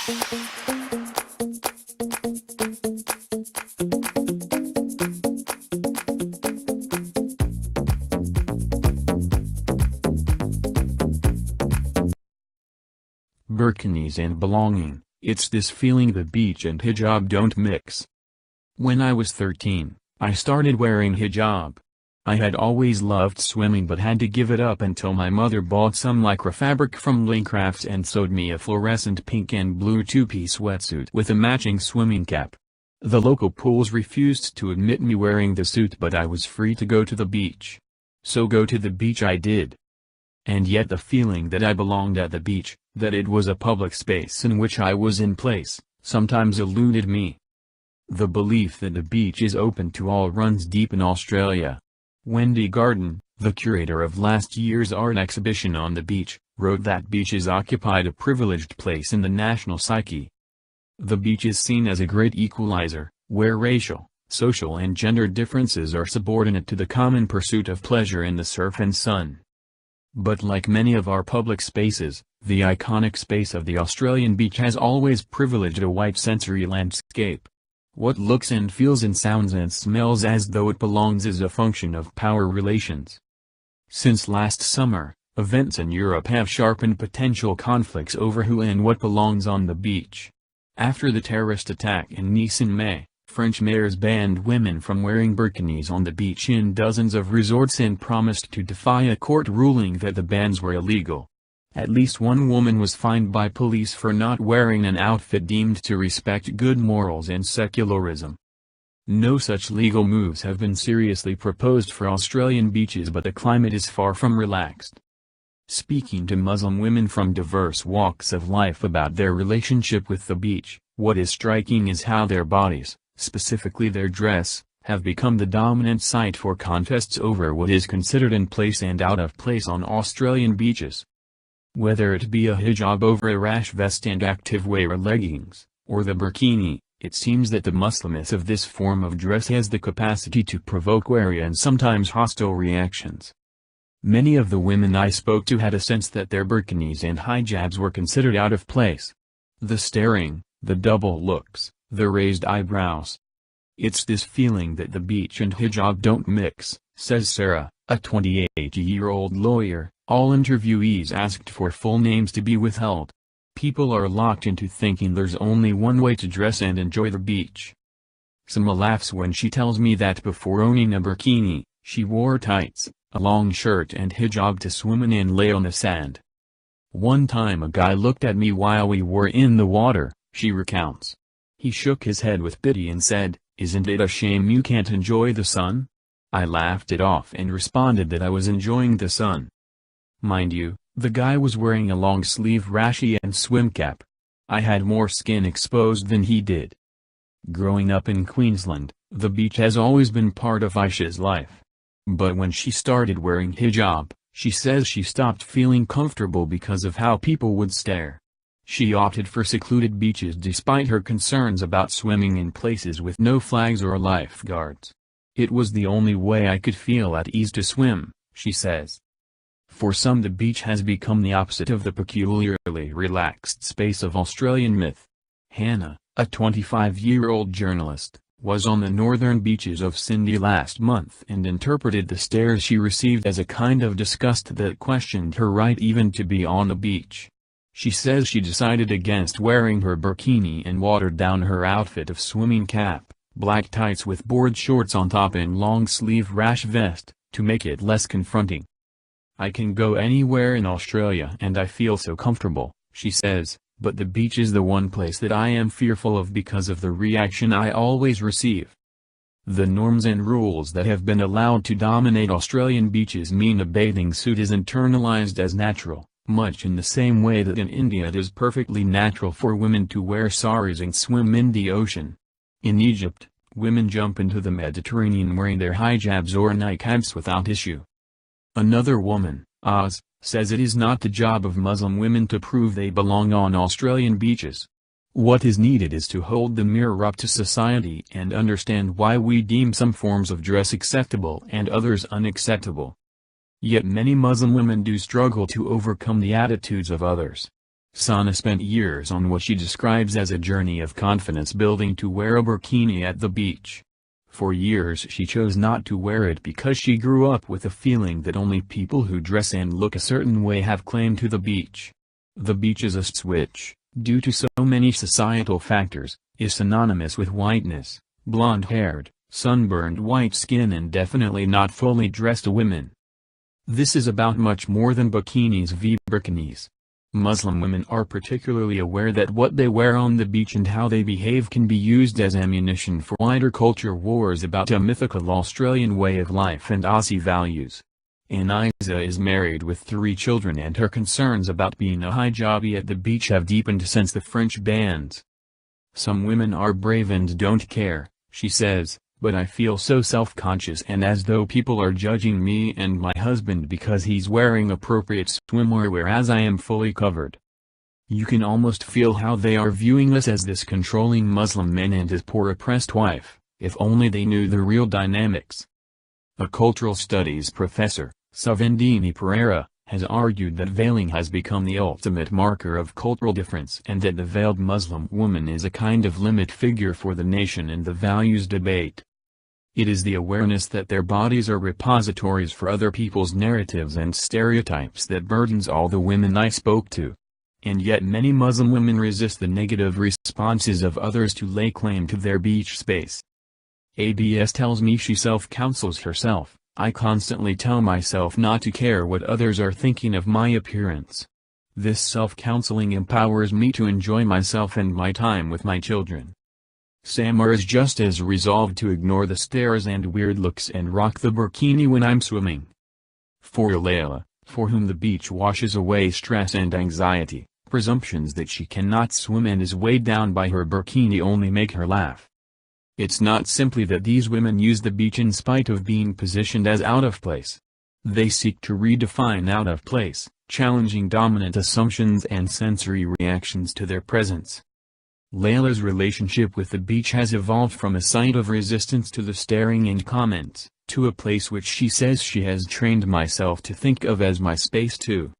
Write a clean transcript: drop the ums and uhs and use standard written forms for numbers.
Burkinis and belonging, it's this feeling the beach and hijab don't mix. When I was 13, I started wearing hijab. I had always loved swimming but had to give it up until my mother bought some Lycra fabric from Lincraft and sewed me a fluorescent pink and blue two-piece wetsuit with a matching swimming cap. The local pools refused to admit me wearing the suit, but I was free to go to the beach. So go to the beach I did. And yet the feeling that I belonged at the beach, that it was a public space in which I was in place, sometimes eluded me. The belief that the beach is open to all runs deep in Australia. Wendy Garden, the curator of last year's art exhibition on the beach, wrote that beaches occupied a privileged place in the national psyche. The beach is seen as a great equalizer, where racial, social and gender differences are subordinate to the common pursuit of pleasure in the surf and sun. But like many of our public spaces, the iconic space of the Australian beach has always privileged a white sensory landscape. What looks and feels and sounds and smells as though it belongs is a function of power relations. Since last summer, events in Europe have sharpened potential conflicts over who and what belongs on the beach. After the terrorist attack in Nice in May, French mayors banned women from wearing burkinis on the beach in dozens of resorts and promised to defy a court ruling that the bans were illegal. At least one woman was fined by police for not wearing an outfit deemed to respect good morals and secularism. No such legal moves have been seriously proposed for Australian beaches, but the climate is far from relaxed. Speaking to Muslim women from diverse walks of life about their relationship with the beach, what is striking is how their bodies, specifically their dress, have become the dominant site for contests over what is considered in place and out of place on Australian beaches. Whether it be a hijab over a rash vest and activewear leggings, or the burkini, it seems that the Muslimness of this form of dress has the capacity to provoke wary and sometimes hostile reactions. Many of the women I spoke to had a sense that their burkinis and hijabs were considered out of place. The staring, the double looks, the raised eyebrows. It's this feeling that the beach and hijab don't mix, says Sarah, a 28-year-old lawyer. All interviewees asked for full names to be withheld. People are locked into thinking there's only one way to dress and enjoy the beach. Sama laughs when she tells me that before owning a burkini, she wore tights, a long shirt and hijab to swim in and lay on the sand. One time a guy looked at me while we were in the water, she recounts. He shook his head with pity and said, "Isn't it a shame you can't enjoy the sun?" I laughed it off and responded that I was enjoying the sun. Mind you, the guy was wearing a long-sleeve rashi and swim cap. I had more skin exposed than he did. Growing up in Queensland, the beach has always been part of Aisha's life. But when she started wearing hijab, she says she stopped feeling comfortable because of how people would stare. She opted for secluded beaches despite her concerns about swimming in places with no flags or lifeguards. It was the only way I could feel at ease to swim, she says. For some, the beach has become the opposite of the peculiarly relaxed space of Australian myth. Hannah, a 25-year-old journalist, was on the northern beaches of Sydney last month and interpreted the stares she received as a kind of disgust that questioned her right even to be on the beach. She says she decided against wearing her burkini and watered down her outfit of swimming cap, black tights with board shorts on top and long-sleeve rash vest, to make it less confronting. "I can go anywhere in Australia and I feel so comfortable," she says, "but the beach is the one place that I am fearful of because of the reaction I always receive." The norms and rules that have been allowed to dominate Australian beaches mean a bathing suit is internalized as natural, much in the same way that in India it is perfectly natural for women to wear saris and swim in the ocean. In Egypt, women jump into the Mediterranean wearing their hijabs or niqabs without issue. Another woman, Oz, says it is not the job of Muslim women to prove they belong on Australian beaches. What is needed is to hold the mirror up to society and understand why we deem some forms of dress acceptable and others unacceptable. Yet many Muslim women do struggle to overcome the attitudes of others. Sana spent years on what she describes as a journey of confidence building to wear a burkini at the beach. For years she chose not to wear it because she grew up with a feeling that only people who dress and look a certain way have claim to the beach. The beach is a switch, due to so many societal factors, is synonymous with whiteness, blonde-haired, sunburned white skin and definitely not fully dressed women. This is about much more than bikinis v burkinis. Muslim women are particularly aware that what they wear on the beach and how they behave can be used as ammunition for wider culture wars about a mythical Australian way of life and Aussie values. Aniza is married with 3 children and her concerns about being a hijabi at the beach have deepened since the French bans. Some women are brave and don't care, she says, but I feel so self-conscious and as though people are judging me and my husband because he's wearing appropriate swimwear whereas I am fully covered. You can almost feel how they are viewing us as this controlling Muslim man and his poor oppressed wife, if only they knew the real dynamics. A cultural studies professor, Savendini Pereira, has argued that veiling has become the ultimate marker of cultural difference and that the veiled Muslim woman is a kind of limit figure for the nation in the values debate. It is the awareness that their bodies are repositories for other people's narratives and stereotypes that burdens all the women I spoke to. And yet many Muslim women resist the negative responses of others to lay claim to their beach space. ABS tells me she self-counsels herself. I constantly tell myself not to care what others are thinking of my appearance. This self-counseling empowers me to enjoy myself and my time with my children. Samar is just as resolved to ignore the stares and weird looks and rock the burkini when I'm swimming. For Layla, for whom the beach washes away stress and anxiety, presumptions that she cannot swim and is weighed down by her burkini only make her laugh. It's not simply that these women use the beach in spite of being positioned as out of place. They seek to redefine out of place, challenging dominant assumptions and sensory reactions to their presence. Layla's relationship with the beach has evolved from a site of resistance to the staring and comments, to a place which she says she has trained myself to think of as my space too.